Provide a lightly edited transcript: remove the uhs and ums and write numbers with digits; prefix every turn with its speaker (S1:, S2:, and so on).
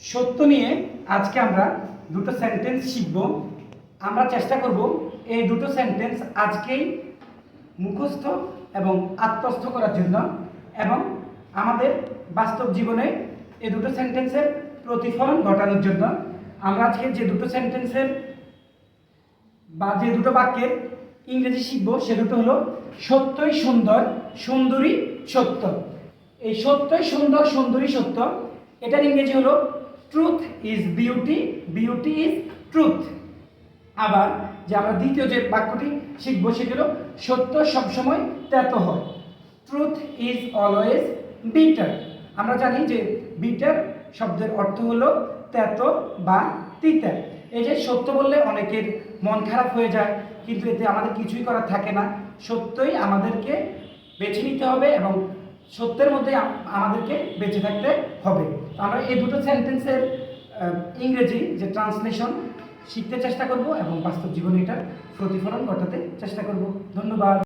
S1: সত্য নিয়ে আজকে আমরা দুটো সেন্টেন্স শিখব। আমরা চেষ্টা করব এই দুটো সেন্টেন্স আজকেই মুখস্থ এবং আত্মস্থ করার জন্য এবং আমাদের বাস্তব জীবনে এই দুটো সেন্টেন্সের প্রতিফলন ঘটানোর জন্য। আমরা আজকে যে দুটো সেন্টেন্সের বা যে দুটো বাক্যের ইংরেজি শিখব সে দুটো হলো সত্যই সুন্দর, সুন্দরী সত্য। এই সত্যই সুন্দর, সুন্দরী সত্য, এটার ইংরেজি হলো truth is beauty, beauty is truth. আবার যে আমরা দ্বিতীয় যে বাক্যটি শিখবো সেটি হলো সত্য সবসময় তেতো হয়, ট্রুথ ইজ অলওয়েজ বিটার। আমরা জানি যে বিটার শব্দের অর্থ হলো তেতো বা তিতা। এই যে সত্য বললে অনেকের মন খারাপ হয়ে যায়, কিন্তু এতে আমাদের কিছুই করার থাকে না। সত্যই আমাদেরকে বেছে নিতে হবে এবং সত্যের মধ্যে আমাদেরকে বেঁচে থাকতে হবে। আমরা এই দুটো সেন্টেন্সের ইংরেজি যে ট্রান্সলেশন শিখতে চেষ্টা করব এবং বাস্তব জীবনে এটার প্রতিফলন ঘটাতে চেষ্টা করব। ধন্যবাদ।